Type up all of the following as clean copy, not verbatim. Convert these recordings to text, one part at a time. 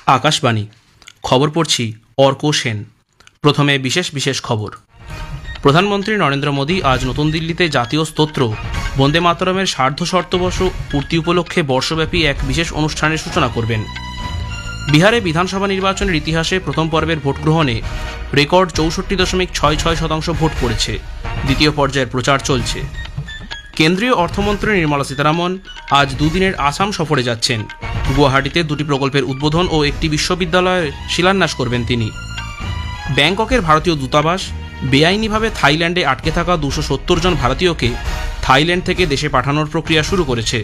আকাশবাণী খবর পড়ছি অর্ক সেন। প্রথমে বিশেষ বিশেষ খবর। প্রধানমন্ত্রী নরেন্দ্র মোদী আজ নতুন দিল্লিতে জাতীয় স্তোত্র বন্দে মাতরমের সার্ধশতবর্ষ পূর্তি উপলক্ষে বর্ষব্যাপী এক বিশেষ অনুষ্ঠানের সূচনা করবেন। বিহারে বিধানসভা নির্বাচনের ইতিহাসে প্রথম পর্বের ভোট গ্রহণে রেকর্ড 64.66% ভোট পড়েছে। দ্বিতীয় পর্যায়ের প্রচার চলছে। কেন্দ্রীয় অর্থমন্ত্রী নির্মলা সীতারামন আজ দুদিনের আসাম সফরে যাচ্ছেন। গুয়াহাটিতে দুটি প্রকল্পের উদ্বোধন ও একটি বিশ্ববিদ্যালয়ের শিলান্যাস করবেন তিনি। ব্যাংককের ভারতীয় দূতাবাস বেআইনিভাবে থাইল্যান্ডে আটকে থাকা 270 জন ভারতীয়কে থাইল্যান্ড থেকে দেশে পাঠানোর প্রক্রিয়া শুরু করেছে।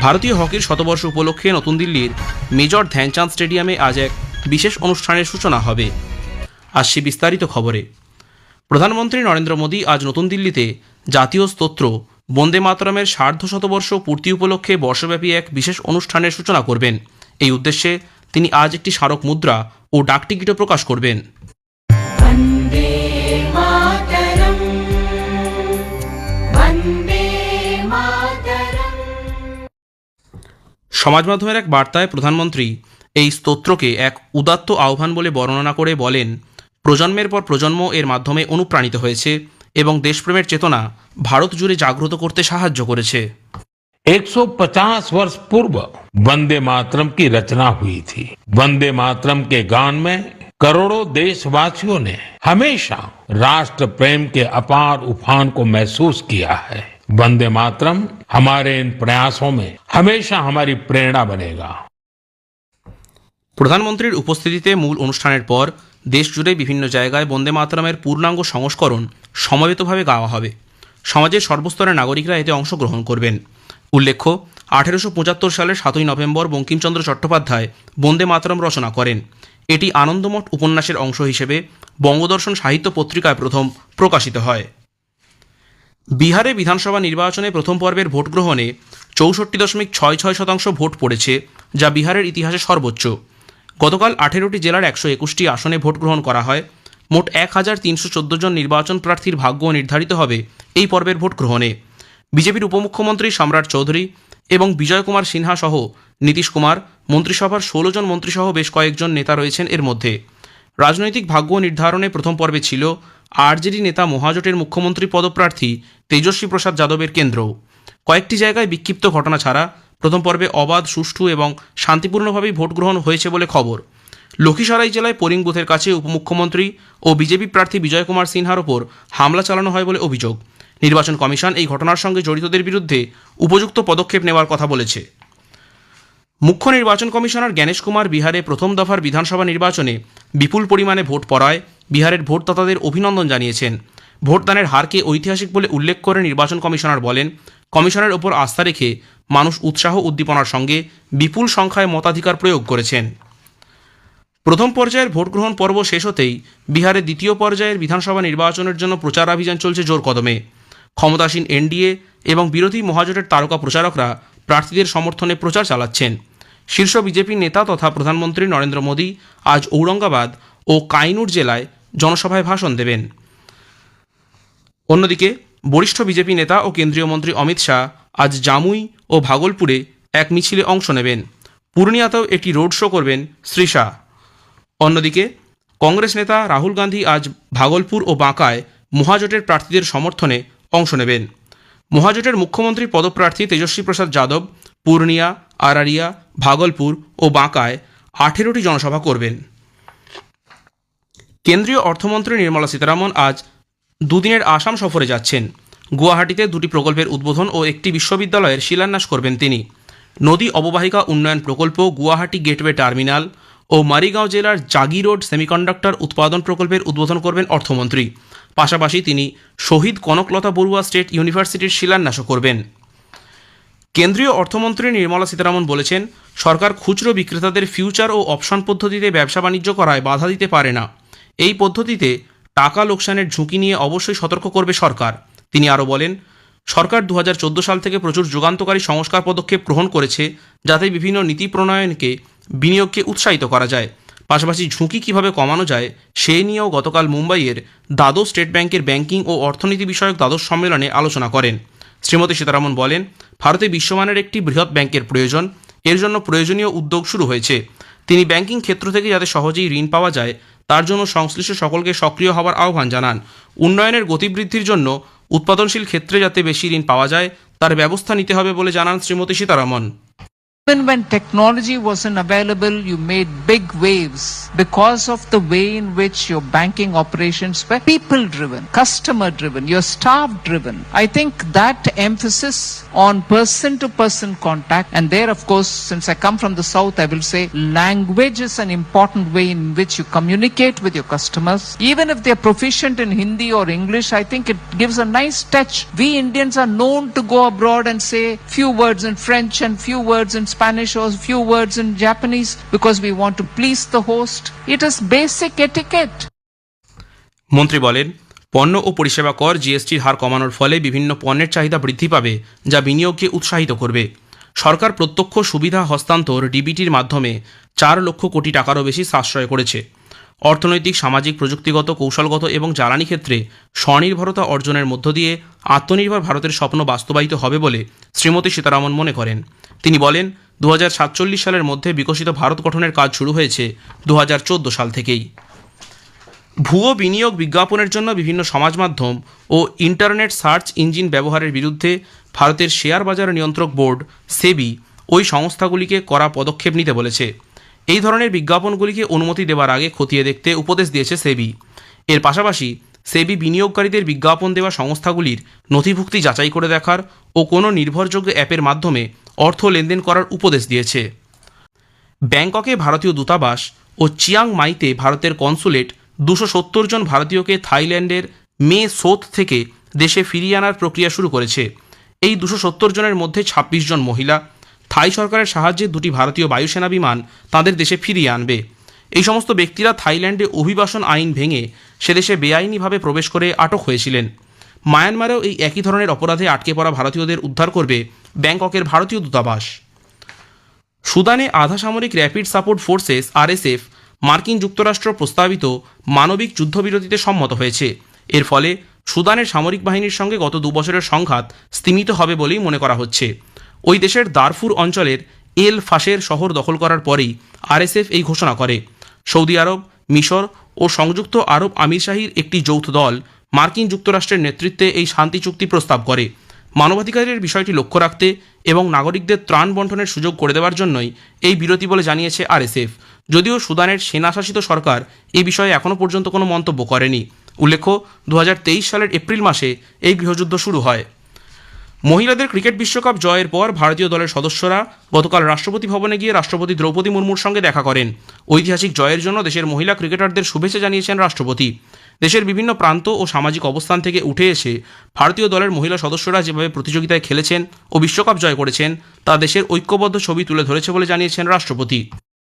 ভারতীয় হকির শতবর্ষ উপলক্ষে নতুন দিল্লির মেজর ধ্যানচাঁদ স্টেডিয়ামে আজ এক বিশেষ অনুষ্ঠানের সূচনা হবে। আসছি বিস্তারিত খবরে। প্রধানমন্ত্রী নরেন্দ্র মোদী আজ নতুন দিল্লিতে জাতীয় স্তোত্র বন্দে মাতরমের সার্ধশতবর্ষ পূর্তি উপলক্ষে বর্ষব্যাপী এক বিশেষ অনুষ্ঠানের সূচনা করবেন। এই উদ্দেশ্যে তিনি আজ একটি স্মারক মুদ্রা ও ডাকটিকিটও প্রকাশ করবেন। সমাজ মাধ্যমের এক বার্তায় প্রধানমন্ত্রী এই স্তোত্রকে এক উদাত্ত আহ্বান বলে বর্ণনা করে বলেন, প্রজন্মের পর প্রজন্ম এর মাধ্যমে অনুপ্রাণিত হয়েছে এবং দেশপ্রেমের চেতনা ভারত জুড়ে জাগ্রত করতে সাহায্য করেছে। 150 वर्ष पूर्व वंदे मातरम की रचना हुई थी। वंदे मातरम के गान में करोड़ों देशवासियों ने हमेशा राष्ट्र प्रेम के अपार उफान को महसूस किया है। वंदे मातरम हमारे इन प्रयासों में हमेशा हमारी प्रेरणा बनेगा। প্রধানমন্ত্রীর উপস্থিতিতে মূল অনুষ্ঠানের পর দেশ জুড়ে বিভিন্ন জায়গায় বন্দে মাতরমের পূর্ণাঙ্গ সংস্করণ সমবেতভাবে গাওয়া হবে। সমাজের সর্বস্তরের নাগরিকরা এতে অংশগ্রহণ করবেন। উল্লেখ্য, 1875 সালের 7ই নভেম্বর বঙ্কিমচন্দ্র চট্টোপাধ্যায় বন্দে মাতরম রচনা করেন। এটি আনন্দমঠ উপন্যাসের অংশ হিসেবে বঙ্গদর্শন সাহিত্য পত্রিকায় প্রথম প্রকাশিত হয়। বিহারে বিধানসভা নির্বাচনে প্রথম পর্বের ভোট গ্রহণে 64.66% ভোট পড়েছে, যা বিহারের ইতিহাসে সর্বোচ্চ। গতকাল 18টি জেলার 121টি আসনে ভোট গ্রহণ করা হয়। মোট 1314 জন নির্বাচন প্রার্থীর ভাগ্য নির্ধারিত হবে এই পর্বের ভোট গ্রহণে। বিজেপির উপমুখ্যমন্ত্রী সম্রাট চৌধুরী এবং বিজয় কুমার সিনহা সহ নীতিশ কুমার, মন্ত্রিসভার 16 জন মন্ত্রীসহ বেশ কয়েকজন নেতা রয়েছেন এর মধ্যে। রাজনৈতিক ভাগ্য নির্ধারণে প্রথম পর্বে ছিল আরজেডি নেতা মহাজোটের মুখ্যমন্ত্রী পদপ্রার্থী তেজস্বী প্রসাদ যাদবের কেন্দ্রও। কয়েকটি জায়গায় বিক্ষিপ্ত ঘটনা ছাড়া প্রথম পর্বে অবাধ, সুষ্ঠু এবং শান্তিপূর্ণভাবেই ভোট গ্রহণ হয়েছে বলে খবর। লখিসরাই জেলায় পোলিং বুথের কাছে উপমুখ্যমন্ত্রী ও বিজেপি প্রার্থী বিজয় কুমার সিনহার ওপর হামলা চালানো হয় বলে অভিযোগ। নির্বাচন কমিশন এই ঘটনার সঙ্গে জড়িতদের বিরুদ্ধে উপযুক্ত পদক্ষেপ নেওয়ার কথা বলেছে। মুখ্য নির্বাচন কমিশনার জ্ঞানেশ কুমার বিহারে প্রথম দফার বিধানসভা নির্বাচনে বিপুল পরিমাণে ভোট পড়ায় বিহারের ভোটদাতাদের অভিনন্দন জানিয়েছেন। ভোটদানের হারকে ঐতিহাসিক বলে উল্লেখ করে নির্বাচন কমিশনার বলেন, কমিশনের ওপর আস্থা রেখে মানুষ উৎসাহ উদ্দীপনার সঙ্গে বিপুল সংখ্যায় মতাধিকার প্রয়োগ করেছেন। প্রথম পর্যায়ের ভোট গ্রহণ পর্ব শেষ হতেই বিহারে দ্বিতীয় পর্যায়ের বিধানসভা নির্বাচনের জন্য প্রচারাভিযান চলছে জোর কদমে। ক্ষমতাসীন এনডিএ এবং বিরোধী মহাজোটের তারকা প্রচারকরা প্রার্থীদের সমর্থনে প্রচার চালাচ্ছেন। শীর্ষ বিজেপি নেতা তথা প্রধানমন্ত্রী নরেন্দ্র মোদী আজ ঔরঙ্গাবাদ ও কাইনুর জেলায় জনসভায় ভাষণ দেবেন। অন্যদিকে বরিষ্ঠ বিজেপি নেতা ও কেন্দ্রীয় মন্ত্রী অমিত শাহ আজ জামুই ও ভাগলপুরে এক মিছিলে অংশ নেবেন। পূর্ণিয়াতেও একটি রোড শো করবেন শ্রী শাহ। অন্যদিকে কংগ্রেস নেতা রাহুল গান্ধী আজ ভাগলপুর ও বাঁকায় মহাজোটের প্রার্থীদের সমর্থনে অংশ নেবেন। মহাজোটের মুখ্যমন্ত্রীর পদপ্রার্থী তেজস্বী প্রসাদ যাদব পূর্ণিয়া, আরারিয়া, ভাগলপুর ও বাঁকায় 18টি জনসভা করবেন। কেন্দ্রীয় অর্থমন্ত্রী নির্মলা সীতারামন আজ দুদিনের আসাম সফরে যাচ্ছেন। গুয়াহাটিতে দুটি প্রকল্পের উদ্বোধন ও একটি বিশ্ববিদ্যালয়ের শিলান্যাস করবেন তিনি। নদী অববাহিকা উন্নয়ন প্রকল্প, গুয়াহাটি গেটওয়ে টার্মিনাল ও মারিগাঁও জেলার জাগি রোড সেমিকন্ডাক্টর উৎপাদন প্রকল্পের উদ্বোধন করবেন অর্থমন্ত্রী। পাশাপাশি তিনি শহীদ কনকলতা বড়ুয়া স্টেট ইউনিভার্সিটির শিলান্যাসও করবেন। কেন্দ্রীয় অর্থমন্ত্রী নির্মলা সীতারামন বলেছেন, সরকার খুচরো বিক্রেতাদের ফিউচার ও অপশন পদ্ধতিতে ব্যবসা বাণিজ্য করায় বাধা দিতে পারে না। এই পদ্ধতিতে টাকা লোকসানের ঝুঁকি নিয়ে অবশ্যই সতর্ক করবে সরকার। তিনি আরও বলেন, সরকার 2014 সাল থেকে প্রচুর যুগান্তকারী সংস্কার পদক্ষেপ গ্রহণ করেছে, যাতে বিভিন্ন নীতি প্রণয়নকে বিনিয়োগকে উৎসাহিত করা যায়। পাশাপাশি ঝুঁকি কিভাবে কমানো যায় সে নিয়েও গতকাল মুম্বাইয়ের দাদর স্টেট ব্যাংকের ব্যাংকিং ও অর্থনীতি বিষয়ক দ্বাদশ সম্মেলনে আলোচনা করেন। শ্রীমতী সীতারামন বলেন, ভারতে বিশ্বমানের একটি বৃহৎ ব্যাংকের প্রয়োজন, এর জন্য প্রয়োজনীয় উদ্যোগ শুরু হয়েছে। তিনি ব্যাংকিং ক্ষেত্র থেকে যাতে সহজেই ঋণ পাওয়া যায় তার জন্য সংশ্লিষ্ট সকলকে সক্রিয় হওয়ার আহ্বান জানান। উন্নয়নের গতিবৃদ্ধির জন্য উৎপাদনশীল ক্ষেত্রে যাতে বেশি ঋণ পাওয়া যায় তার ব্যবস্থা নিতে হবে বলে জানান Shrimati Sitharaman. Even when technology wasn't available, you made big waves because of the way in which your banking operations were people driven, customer driven, your staff driven. I think that emphasis on person to person contact, and there of course, since I come from the south, I will say language is an important way in which you communicate with your customers. Even if they're proficient in Hindi or English, I think it gives a nice touch. We Indians are known to go abroad and say few words in French and few words in Spanish or few words in Japanese because we want to please the host. It is basic etiquette. মন্ত্রী বলেন, পণ্য ও পরিষেবা কর জিএসটির হার কমানোর ফলে বিভিন্ন পণ্যের চাহিদা বৃদ্ধি পাবে যা বিনিয়োগকে উৎসাহিত করবে। সরকার প্রত্যক্ষ সুবিধা হস্তান্তর ডিবিটির মাধ্যমে 4 লক্ষ কোটি টাকারও বেশি সাশ্রয় করেছে। অর্থনৈতিক, সামাজিক, প্রযুক্তিগত, কৌশলগত এবং জ্বালানি ক্ষেত্রে স্বনির্ভরতা অর্জনের মধ্য দিয়ে আত্মনির্ভর ভারতের স্বপ্ন বাস্তবায়িত হবে বলে শ্রীমতী সীতারামন মনে করেন। তিনি বলেন, 2047 সালের মধ্যে বিকশিত ভারত গঠনের কাজ শুরু হয়েছে 2014 সাল থেকেই। ভুয়ো বিনিয়োগ বিজ্ঞাপনের জন্য বিভিন্ন সমাজ মাধ্যম ও ইন্টারনেট সার্চ ইঞ্জিন ব্যবহারের বিরুদ্ধে ভারতের শেয়ার বাজার নিয়ন্ত্রক বোর্ড সেবি ওই সংস্থাগুলিকে কড়া পদক্ষেপ নিতে বলেছে। এই ধরনের বিজ্ঞাপনগুলিকে অনুমতি দেওয়ার আগে খতিয়ে দেখতে উপদেশ দিয়েছে সেবি। এর পাশাপাশি সেবি বিনিয়োগকারীদের বিজ্ঞাপন দেওয়া সংস্থাগুলির নথিভুক্তি যাচাই করে দেখার ও কোনো নির্ভরযোগ্য অ্যাপের মাধ্যমে অর্থ লেনদেন করার উপদেশ দিয়েছে। ব্যাংককে ভারতীয় দূতাবাস ও চিয়াং মাইতে ভারতের কনসুলেট 270 জন ভারতীয়কে থাইল্যান্ডের মে সোথ থেকে দেশে ফিরিয়ে আনার প্রক্রিয়া শুরু করেছে। এই 270 জনের মধ্যে 26 জন মহিলা। থাই সরকারের সাহায্যে 2টি ভারতীয় বায়ুসেনা বিমান তাদের দেশে ফিরিয়ে আনবে। এই সমস্ত ব্যক্তিরা থাইল্যান্ডে অভিবাসন আইন ভেঙে সে দেশে বেআইনিভাবে প্রবেশ করে আটক হয়েছিলেন। মায়ানমারেও এই একই ধরনের অপরাধে আটকে পড়া ভারতীয়দের উদ্ধার করবে ব্যাংককের ভারতীয় দূতাবাস। সুদানে আধা সামরিক র্যাপিড সাপোর্ট ফোর্সেস আরএসএফ মার্কিন যুক্তরাষ্ট্র প্রস্তাবিত মানবিক যুদ্ধবিরতিতে সম্মত হয়েছে। এর ফলে সুদানের সামরিক বাহিনীর সঙ্গে গত 2 বছরের সংঘাত স্তিমিত হবে বলেই মনে করা হচ্ছে। ওই দেশের দারফুর অঞ্চলের এল ফাশের শহর দখল করার পরেই আরএসএফ এই ঘোষণা করে। সৌদি আরব, মিশর ও সংযুক্ত আরব আমিরশাহীর একটি যৌথ দল মার্কিন যুক্তরাষ্ট্রের নেতৃত্বে এই শান্তি চুক্তি প্রস্তাব করে। মানবাধিকারের বিষয়টি লক্ষ্য রাখতে এবং নাগরিকদের ত্রাণ বণ্টনের সুযোগ করে দেওয়ার জন্যই এই বিরতি বলে জানিয়েছে আরএসএফ। যদিও সুদানের সেনাশাসিত সরকার এই বিষয়ে এখনও পর্যন্ত কোনো মন্তব্য করেনি। উল্লেখ্য, 2023 সালের এপ্রিল মাসে এই গৃহযুদ্ধ শুরু হয়। মহিলাদের ক্রিকেট বিশ্বকাপ জয়ের পর ভারতীয় দলের সদস্যরা গতকাল রাষ্ট্রপতি ভবনে গিয়ে রাষ্ট্রপতি দ্রৌপদী মুর্মুর সঙ্গে দেখা করেন। ঐতিহাসিক জয়ের জন্য দেশের মহিলা ক্রিকেটারদের শুভেচ্ছা জানিয়েছেন রাষ্ট্রপতি। দেশের বিভিন্ন প্রান্ত ও সামাজিক অবস্থান থেকে উঠে এসে ভারতীয় দলের মহিলা সদস্যরা যেভাবে প্রতিযোগিতায় খেলেছেন ও বিশ্বকাপ জয় করেছেন তা দেশের ঐক্যবদ্ধ ছবি তুলে ধরেছে বলে জানিয়েছেন রাষ্ট্রপতি।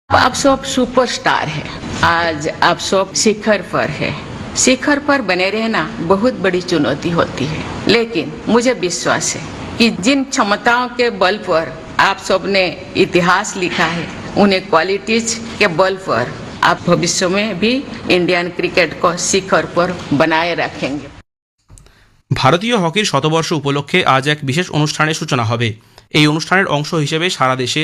आप सब सुपरस्टार है, आज आप सब शिखर पर है। शिखर पर बने रहना बहुत बड़ी चुनौती होती है, लेकिन मुझे विश्वास है कि जिन क्षमताओं के बल पर आप सब ने इतिहास लिखा है, उन्हें क्वालिटीज के बल पर आप भविष्य में भी इंडियन क्रिकेट को शिखर पर बनाए रखेंगे। ভারতীয় হকির শতবর্ষ উপলক্ষে আজ এক বিশেষ অনুষ্ঠানের সূচনা হবে। এই অনুষ্ঠানের অংশ হিসেবে সারা দেশে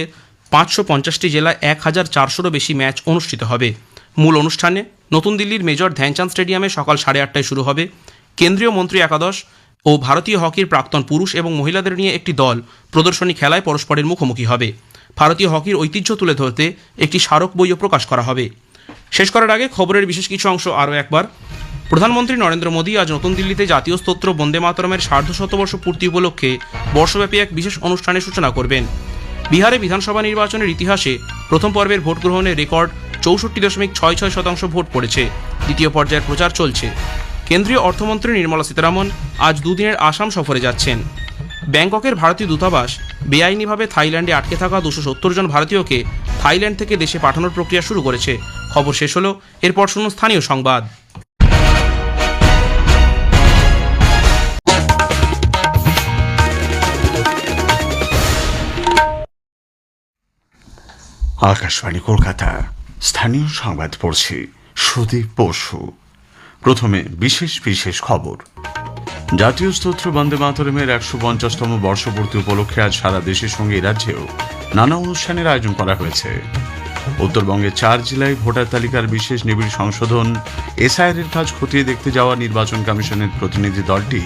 550টি জেলায় 1400-রও বেশি ম্যাচ অনুষ্ঠিত হবে। মূল অনুষ্ঠানে নতুন দিল্লির মেজর ধ্যানচাঁদ স্টেডিয়ামে সকাল 8:30টায় শুরু হবে। কেন্দ্রীয় মন্ত্রী একাদশ ও ভারতীয় হকির প্রাক্তন পুরুষ এবং মহিলাদের নিয়ে একটি দল প্রদর্শনী খেলায় পরস্পরের মুখোমুখি হবে। ভারতীয় হকির ঐতিহ্য তুলে ধরতে একটি স্মারক বইও প্রকাশ করা হবে। শেষ করার আগে খবরের বিশেষ কিছু অংশ আরও একবার। প্রধানমন্ত্রী নরেন্দ্র মোদী আজ নতুন দিল্লিতে জাতীয় স্তোত্র বন্দে মাতরমের 150 পূর্তি উপলক্ষে বর্ষব্যাপী এক বিশেষ অনুষ্ঠানের সূচনা করবেন। বিহারে বিধানসভা নির্বাচনের ইতিহাসে প্রথম পর্বের ভোট গ্রহণের রেকর্ড 64.66% ভোট পড়েছে। দ্বিতীয় পর্যায়ের প্রচার চলছে। কেন্দ্রীয় অর্থমন্ত্রী নির্মলা সীতারামন আজ 2 দিনের আসাম সফরে যাচ্ছেন। ব্যাংককের ভারতীয় দূতাবাস বেআইনিভাবে থাইল্যান্ডে আটকে থাকা 270 জন ভারতীয়কে থাইল্যান্ড থেকে দেশে পাঠানোর প্রক্রিয়া শুরু করেছে। খবর শেষ হলো, এরপর শুনুন স্থানীয় সংবাদ। আকাশবাণী কলকাতা, স্থানীয় সংবাদ পড়ছি সুদীপ বসু। প্রথমে বিশেষ খবর। জাতীয় স্তোত্র বন্দে মাতরমের 150তম বর্ষপূর্তি উপলক্ষে আজ সারা দেশের সঙ্গে রাজ্যেও নানা অনুষ্ঠানের আয়োজন করা হয়েছে। উত্তরবঙ্গের 4 জেলায় ভোটার তালিকার বিশেষ নিবিড় সংশোধন এসআইআর এর কাজ খতিয়ে দেখতে যাওয়া নির্বাচন কমিশনের প্রতিনিধি দলটি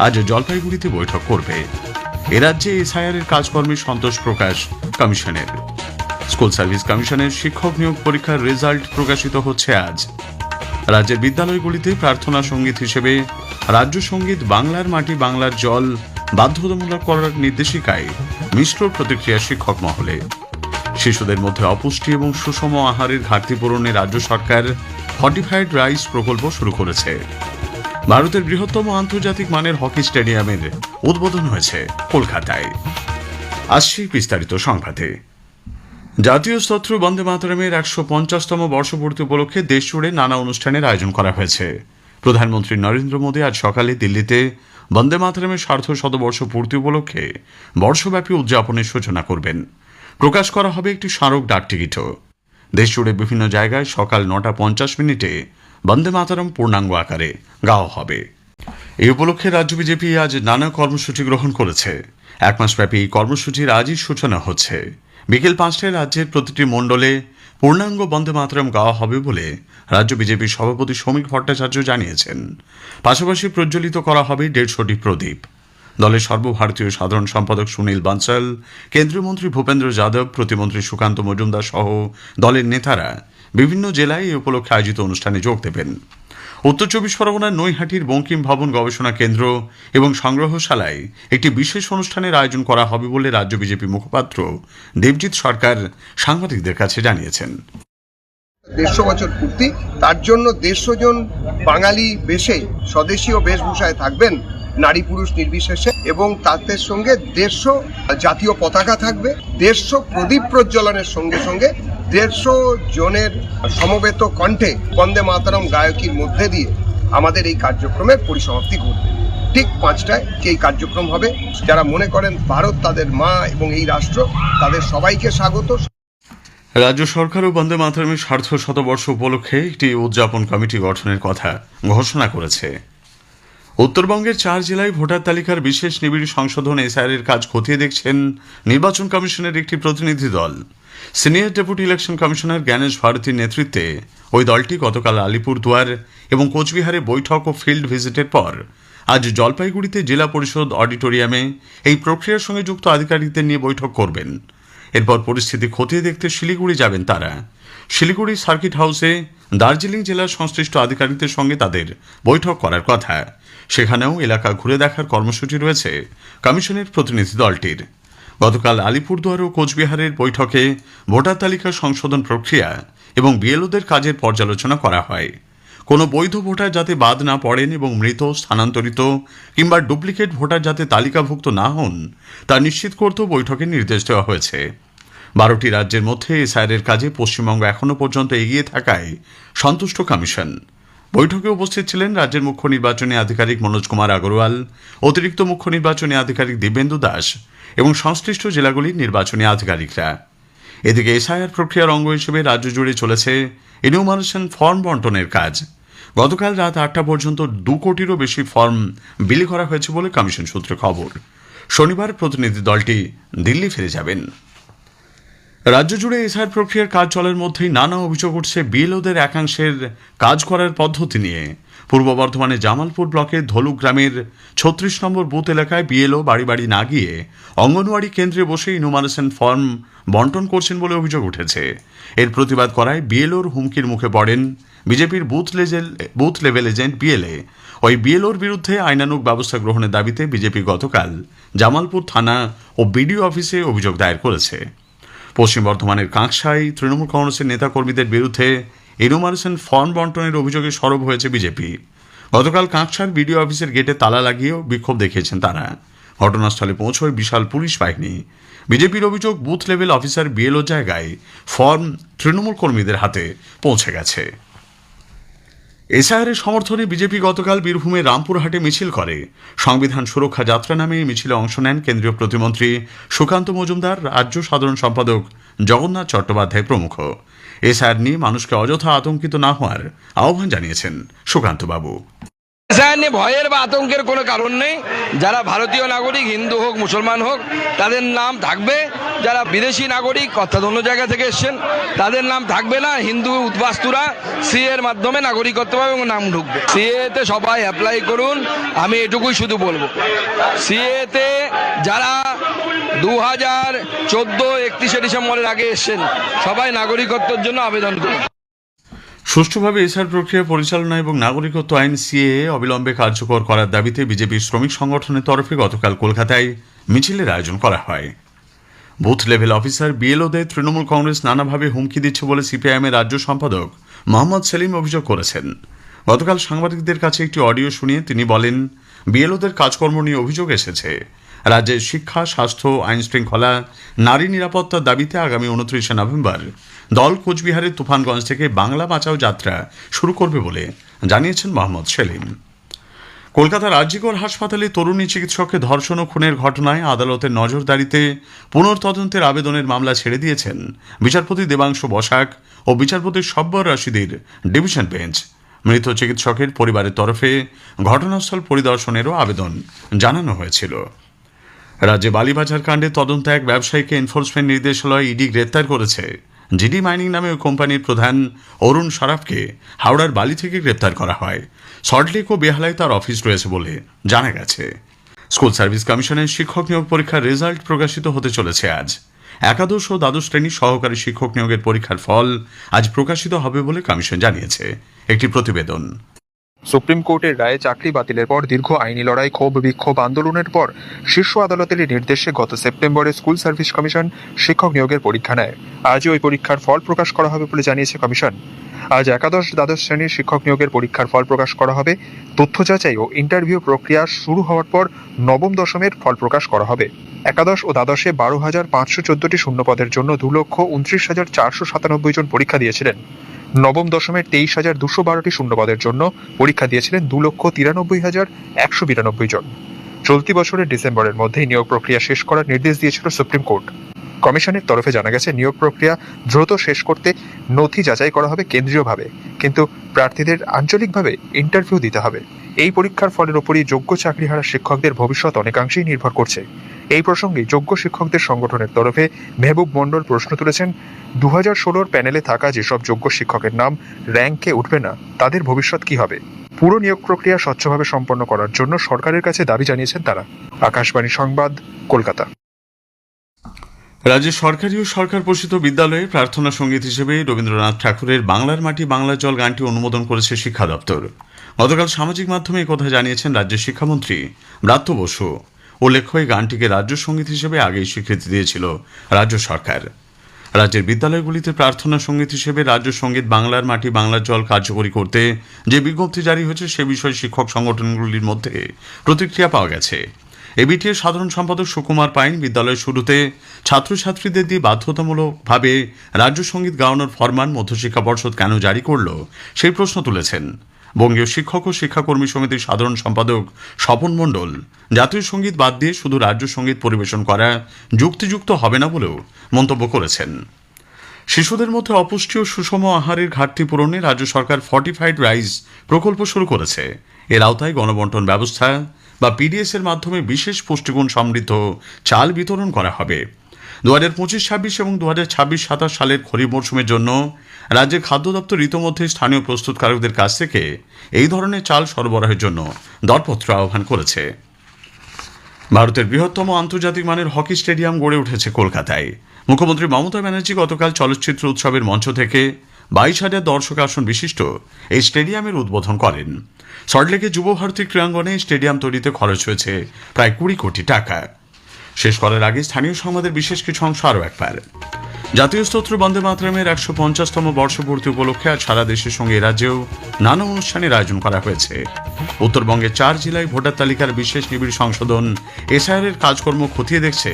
আজ জলপাইগুড়িতে বৈঠক করবে। এ রাজ্যে এসআইআর এর কাজকর্মে সন্তোষ প্রকাশ কমিশনের। স্কুল সার্ভিস কমিশনের শিক্ষক নিয়োগ পরীক্ষার রেজাল্ট প্রকাশিত হচ্ছে আজ। রাজ্যের বিদ্যালয়গুলিতে প্রার্থনা সঙ্গীত হিসেবে রাজ্য সঙ্গীত বাংলার মাটি বাংলার জল বাধ্যতামূলক করার নির্দেশিকায় মিশ্র প্রতিক্রিয়া শিক্ষক মহলে। শিশুদের মধ্যে অপুষ্টি এবং সুষম আহারের ঘাটতি পূরণে রাজ্য সরকার ফর্টিফাইড রাইস প্রকল্প শুরু করেছে। ভারতের বৃহত্তম আন্তর্জাতিক মানের হকি স্টেডিয়ামের উদ্বোধন হয়েছে কলকাতায়। আসছি বিস্তারিত সংবাদে। জাতীয় স্তোত্র বন্দে মাতরমের 150তম বর্ষপূর্তি উপলক্ষে দেশজুড়ে নানা অনুষ্ঠানের আয়োজন করা হয়েছে। প্রধানমন্ত্রী নরেন্দ্র মোদী আজ সকালে দিল্লিতে বন্দে মাতরমের শতবর্ষ পূর্তি উপলক্ষে বর্ষব্যাপী উদযাপনের সূচনা করবেন। প্রকাশ করা হবে একটি স্মারক ডাকটিকিটও। দেশজুড়ে বিভিন্ন জায়গায় সকাল 9:50 বন্দে মাতরম পূর্ণাঙ্গ আকারে গাওয়া হবে। এই উপলক্ষে রাজ্য বিজেপি আজ নানা কর্মসূচি গ্রহণ করেছে। এক মাসব্যাপী এই কর্মসূচির আজই সূচনা হচ্ছে। বিকেল 5টায় রাজ্যের প্রতিটি মণ্ডলে পূর্ণাঙ্গ বন্দে মাতরম গাওয়া হবে বলে রাজ্য বিজেপির সভাপতি শ্রমিক ভট্টাচার্য জানিয়েছেন। পাশাপাশি প্রজ্বলিত করা হবে 150টি প্রদীপ। দলের সর্বভারতীয় সাধারণ সম্পাদক সুনীল বানসাল, কেন্দ্রীয় মন্ত্রী ভূপেন্দ্র যাদব, প্রতিমন্ত্রী সুকান্ত মজুমদার সহ দলের নেতারা বিভিন্ন জেলায় এই উপলক্ষে আয়োজিত অনুষ্ঠানে যোগ দেবেন। উত্তর 24 পরগনার নৈহাটির বঙ্কিম ভবন গবেষণা কেন্দ্র এবং সংগ্রহশালায় একটি বিশেষ অনুষ্ঠানের আয়োজন করা হবে বলে রাজ্য বিজেপি মুখপাত্র দেবজিৎ সরকার সাংবাদিকদের কাছে জানিয়েছেন। 150 বছর পূর্তি, তার জন্য 150 জন বাঙালি বেশে স্বদেশীয় বেশভূষায় থাকবেন, নারী পুরুষ নির্বিশেষে, এবং তাদের সঙ্গে 150 জাতীয় পতাকা থাকবে। 150 প্রদীপ প্রজ্বলনের সঙ্গে সঙ্গে 150 জনের সমবেত কণ্ঠে বন্দে মাতরম গায়কির মধ্যে দিয়ে আমাদের এই কার্যক্রমের পরিসমাপ্তি ঘটবে। ঠিক 5টায় এই কার্যক্রম হবে। যারা মনে করেন ভারত তাদের মা এবং এই রাষ্ট্র, তাদের সবাইকে স্বাগত। রাজ্য সরকারও বন্দে মাতরমের 150 উপলক্ষে একটি উদযাপন কমিটি গঠনের কথা ঘোষণা করেছে। উত্তরবঙ্গের 4 জেলায় ভোটার তালিকার বিশেষ নিবিড় সংশোধন এসআইআর এর কাজ খতিয়ে দেখছেন নির্বাচন কমিশনের একটি প্রতিনিধি দল। Senior deputy election commissioner Gyanesh ভারতীর নেতৃত্বে ওই দলটি গতকাল আলিপুরদুয়ার এবং কোচবিহারে বৈঠক ও ফিল্ড ভিজিটের পর আজ জলপাইগুড়িতে জেলা পরিষদ অডিটোরিয়ামে এই প্রক্রিয়ার সঙ্গে যুক্ত আধিকারিকদের নিয়ে বৈঠক করবেন। এরপর পরিস্থিতি খতিয়ে দেখতে শিলিগুড়ি যাবেন তারা। শিলিগুড়ি সার্কিট হাউসে দার্জিলিং জেলার সংশ্লিষ্ট আধিকারিকদের সঙ্গে তাদের বৈঠক করার কথা। সেখানেও এলাকা ঘুরে দেখার কর্মসূচি রয়েছে কমিশনের প্রতিনিধি দলটির। গতকাল আলিপুরদুয়ার ও কোচবিহারের বৈঠকে ভোটার তালিকা সংশোধন প্রক্রিয়া এবং বিএলওদের কাজের পর্যালোচনা করা হয়। কোনো বৈধ ভোটার যাতে বাদ না পড়েন এবং মৃত, স্থানান্তরিত কিংবা ডুপ্লিকেট ভোটার যাতে তালিকাভুক্ত না হন তা নিশ্চিত করতেও বৈঠকে নির্দেশ দেওয়া হয়েছে। 12টি রাজ্যের মধ্যে এসআইআর এর কাজে পশ্চিমবঙ্গ এখনও পর্যন্ত এগিয়ে থাকায় সন্তুষ্ট কমিশন। বৈঠকে উপস্থিত ছিলেন রাজ্যের মুখ্য নির্বাচনী আধিকারিক মনোজ কুমার আগরওয়াল, অতিরিক্ত মুখ্য নির্বাচনী আধিকারিক দিব্যেন্দু দাস এবং সংশ্লিষ্ট জেলাগুলির নির্বাচনী আধিকারিকরা। এদিকে এসআইআর প্রক্রিয়ার অঙ্গ হিসেবে রাজ্য জুড়ে চলেছে এনুমারেশন ফর্ম বন্টনের কাজ। গতকাল রাত 8টা পর্যন্ত 2 কোটিরও বেশি ফর্ম বিলি করা হয়েছে বলে কমিশন সূত্রে খবর। শনিবার প্রতিনিধি দলটি দিল্লি ফিরে যাবেন। রাজ্য জুড়ে এসআইআর প্রক্রিয়ার কাজ চলার মধ্যেই নানা অভিযোগ উঠছে বিএলওদের একাংশের কাজ করার পদ্ধতি নিয়ে। পূর্ব বর্ধমানের জামালপুর ব্লকের ধলু গ্রামের 36 নম্বর বুথ এলাকায় বিএলও বাড়ি বাড়ি না গিয়ে অঙ্গনওয়াড়ি কেন্দ্রে বসে ইনুমারেশন ফর্ম বন্টন করছেন বলে অভিযোগ উঠেছে। এর প্রতিবাদ করায় বিএলওর হুমকির মুখে পড়েন বিজেপির বুথ লেভেল এজেন্ট বিএলএ। ওই বিএলওর বিরুদ্ধে আইনানুগ ব্যবস্থা গ্রহণের দাবিতে বিজেপি গতকাল জামালপুর থানা ও বিডিও অফিসে অভিযোগ দায়ের করেছে। পশ্চিম বর্ধমানের কাঁকসায় তৃণমূল কংগ্রেসের নেতাকর্মীদের বিরুদ্ধে এনুমারেশন ফর্ম বন্টনের অভিযোগে সরব হয়েছে বিজেপি। গতকাল কাঁকসার বিডিও অফিসের গেটে তালা লাগিয়েও বিক্ষোভ দেখিয়েছেন তারা। ঘটনাস্থলে পৌঁছয় বিশাল পুলিশ বাহিনী। বিজেপির অভিযোগ, বুথ লেভেল অফিসার বিএলও জায়গায় ফর্ম তৃণমূল কর্মীদের হাতে পৌঁছে গেছে। এসআইআর এর সমর্থনে বিজেপি গতকাল বীরভূমের রামপুরহাটে মিছিল করে। সংবিধান সুরক্ষা যাত্রা নামে এই মিছিলে অংশ নেন কেন্দ্রীয় প্রতিমন্ত্রী সুকান্ত মজুমদার, রাজ্য সাধারণ সম্পাদক জগন্নাথ চট্টোপাধ্যায় প্রমুখ। এসআইআর নিয়ে মানুষকে অযথা আতঙ্কিত না হওয়ার আহ্বান জানিয়েছেন সুকান্তবাবু। এসআইআর নিয়ে ভয়ের বা আতঙ্কের কোনো কারণ নেই। যারা ভারতীয় নাগরিক, হিন্দু হোক মুসলমান হোক, তাদের নাম থাকবে। যারা বিদেশি নাগরিক অর্থাৎ অন্য জায়গা থেকে এসছেন তাদের নাম থাকবে না। হিন্দু উদ্বাস্তুরা সিএ এর মাধ্যমে নাগরিকত্ব পাবে এবং নাম ঢুকবে। সিএ তে সবাই অ্যাপ্লাই করুন, আমি এটুকুই শুধু বলবো। সিএ তে যারা 2014 31শে ডিসেম্বরের আগে এসছেন সবাই নাগরিকত্বের জন্য আবেদন করুন। সুষ্ঠুভাবে এসআর প্রক্রিয়া পরিচালনা এবং নাগরিকত্ব আইন সিএএ অবিলম্বে কার্যকর করার দাবিতে বিজেপি শ্রমিক সংগঠনের তরফে গতকাল কলকাতায় মিছিলের আয়োজন করা হয়। বুথ লেভেল অফিসার বিএলওদের তৃণমূল কংগ্রেস নানাভাবে হুমকি দিচ্ছে বলে সিপিআইএমের রাজ্য সম্পাদক মোহাম্মদ সেলিম অভিযোগ করেছেন। গতকাল সাংবাদিকদের কাছে একটি অডিও শুনিয়ে তিনি বলেন, বিএলওদের কাজকর্ম নিয়ে অভিযোগ এসেছে। রাজ্যের শিক্ষা, স্বাস্থ্য, আইন শৃঙ্খলা, নারী নিরাপত্তার দাবিতে আগামী 29শে নভেম্বর দল কোচবিহারের তুফানগঞ্জ থেকে বাংলা বাঁচাও যাত্রা শুরু করবে বলে জানিয়েছেন মোহাম্মদ সেলিম। কলকাতার আরজিকর হাসপাতালে তরুণী চিকিৎসককে ধর্ষণ ও খুনের ঘটনায় আদালতের নজরদারিতে পুনর্তদন্তের আবেদনের মামলা ছেড়ে দিয়েছেন বিচারপতি দেবাংশু বসাক ও বিচারপতি সব্বর রাশিদের ডিভিশন বেঞ্চ। মৃত চিকিৎসকের পরিবারের তরফে ঘটনাস্থল পরিদর্শনেরও আবেদন জানানো হয়েছিল। রাজ্যে বালিবাজার কাণ্ডে তদন্ত এক ব্যবসায়ীকে এনফোর্সমেন্ট নির্দেশালয় ইডি গ্রেপ্তার করেছে। জিডি মাইনিং নামে ওই কোম্পানির প্রধান অরুণ সারাফকে হাওড়ার বালি থেকে গ্রেপ্তার করা হয়। সল্টলেক ও বেহালায় তার অফিস রয়েছে বলে জানা গেছে। স্কুল সার্ভিস কমিশনের শিক্ষক নিয়োগ পরীক্ষার রেজাল্ট প্রকাশিত হতে চলেছে আজ। একাদশ ও দ্বাদশ শ্রেণীর সহকারী শিক্ষক নিয়োগের পরীক্ষার ফল আজ প্রকাশিত হবে বলে কমিশন জানিয়েছে। একটি প্রতিবেদন। সুপ্রিম কোর্টের রায়ে চাকরি বাতিলের পর দীর্ঘ আইনি লড়াই, ক্ষোভ বিক্ষোভ আন্দোলনের পর শীর্ষ আদালতের নির্দেশে গত সেপ্টেম্বরে স্কুল সার্ভিস কমিশন শিক্ষক নিয়োগের পরীক্ষা নেয়। আজই ওই পরীক্ষার ফল প্রকাশ করা হবে বলে জানিয়েছে কমিশন। আজ একাদশ দ্বাদশ শ্রেণীর শিক্ষক নিয়োগের পরীক্ষার ফল প্রকাশ করা হবে। তথ্য যাচাই ও ইন্টারভিউ প্রক্রিয়া শুরু হওয়ার পর নবম দশমের ফল প্রকাশ করা হবে। একাদশ ও দ্বাদশে 12,514টি শূন্য পদের জন্য 2,29,497 জন পরীক্ষা দিয়েছিলেন। নবম দশমের 23,212টি শূন্য পদের জন্য পরীক্ষা দিয়েছিলেন 2,93,192 জন। চলতি বছরের ডিসেম্বরের মধ্যেই নিয়োগ প্রক্রিয়া শেষ করার নির্দেশ দিয়েছিল সুপ্রিম কোর্ট। কমিশনের তরফে জানা গেছে, নিয়োগ প্রক্রিয়া দ্রুত শেষ করতে নথি যাচাই করা হবে কেন্দ্রীয়ভাবে, কিন্তু প্রার্থীদের আঞ্চলিকভাবে ইন্টারভিউ দিতে হবে। এই পরীক্ষার ফলের ওপরই যোগ্য চাকরিহারা শিক্ষকদের ভবিষ্যৎ অনেকাংশেই নির্ভর করছে। এই প্রসঙ্গে যোগ্য শিক্ষকদের সংগঠনের তরফে মেহবুব মণ্ডল প্রশ্ন তুলেছেন, 2016 প্যানেলে থাকা যেসব যোগ্য শিক্ষকের নাম র্যাঙ্কে উঠবে না, তাদের ভবিষ্যৎ কি হবে? পুরো নিয়োগ প্রক্রিয়া স্বচ্ছভাবে সম্পন্ন করার জন্য সরকারের কাছে দাবি জানিয়েছেন তারা। আকাশবাণী সংবাদ, কলকাতা। রাজ্যের সরকারি ও সরকার পোষিত বিদ্যালয়ে প্রার্থনা সঙ্গীত হিসেবে রবীন্দ্রনাথ ঠাকুরের বাংলার মাটি বাংলার জল গানটি অনুমোদন করেছে শিক্ষা দপ্তর। গতকাল সামাজিক মাধ্যমে এই কথা জানিয়েছেন রাজ্যের শিক্ষামন্ত্রী ব্রাত্য বসু। উল্লেখ্য, এই গানটিকে রাজ্য সঙ্গীত হিসেবে আগেই স্বীকৃতি দিয়েছিল রাজ্য সরকার। রাজ্যের বিদ্যালয়গুলিতে প্রার্থনা সঙ্গীত হিসেবে রাজ্য সঙ্গীত বাংলার মাটি বাংলার জল কার্যকরী করতে যে বিজ্ঞপ্তি জারি হয়েছে সে বিষয়ে শিক্ষক সংগঠনগুলির মধ্যে প্রতিক্রিয়া পাওয়া গেছে। এবিটিএর সাধারণ সম্পাদক সুকুমার পাইন বিদ্যালয়ের শুরুতে ছাত্রছাত্রীদের দিয়ে বাধ্যতামূলকভাবে রাজ্য সঙ্গীত গাওয়ানোর ফরমান মধ্যশিক্ষা পর্ষদ কেন জারি করল সেই প্রশ্ন তুলেছেন। বঙ্গীয় শিক্ষক ও শিক্ষাকর্মী সমিতির সাধারণ সম্পাদক স্বপন মণ্ডল জাতীয় সঙ্গীত বাদ দিয়ে শুধু রাজ্য সঙ্গীত পরিবেশন করা যুক্তিযুক্ত হবে না বলেও মন্তব্য করেছেন। শিশুদের মধ্যে অপুষ্টি ও সুষম আহারের ঘাটতি পূরণে রাজ্য সরকার ফর্টিফাইড রাইস প্রকল্প শুরু করেছে। এর আওতায় গণবন্টন ব্যবস্থা বা পিডিএস এর মাধ্যমে বিশেষ পুষ্টিগুণ সমৃদ্ধ চাল বিতরণ করা হবে। 2025-26 এবং 2026-27 সালের খরিফ মরশুমের জন্য রাজ্যের খাদ্য দপ্তর ইতোমধ্যে স্থানীয় প্রস্তুতকারকদের কাছ থেকে এই ধরনের চাল সরবরাহের জন্য দরপত্র আহ্বান করেছে। ভারতের বৃহত্তম আন্তর্জাতিক মানের হকি স্টেডিয়াম গড়ে উঠেছে কলকাতায়। মুখ্যমন্ত্রী মমতা ব্যানার্জি গতকাল চলচ্চিত্র উৎসবের মঞ্চ থেকে 22,000 দর্শক আসন বিশিষ্ট এই স্টেডিয়ামের উদ্বোধন করেন। সল্টলেকের যুবভারতী ক্রীড়াঙ্গনে স্টেডিয়াম তৈরিতে খরচ হয়েছে প্রায় 20 কোটি টাকা। শেষ করার আগে স্থানীয় সংবাদের বিশেষ কিছু অংশ আরও একবার। জাতীয় স্তোত্র বন্দে মাতরমের 150তম বর্ষপূর্তি উপলক্ষে আজ সারা দেশের সঙ্গে এ রাজ্যেও নানা অনুষ্ঠানের আয়োজন করা হয়েছে। উত্তরবঙ্গের 4 জেলায় ভোটার তালিকার বিশেষ নিবিড় সংশোধন এসআইআর এর কাজকর্ম খতিয়ে দেখছে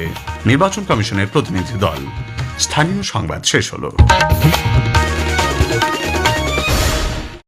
নির্বাচন কমিশনের প্রতিনিধি দল। স্থানীয় সংবাদ শেষ হলো।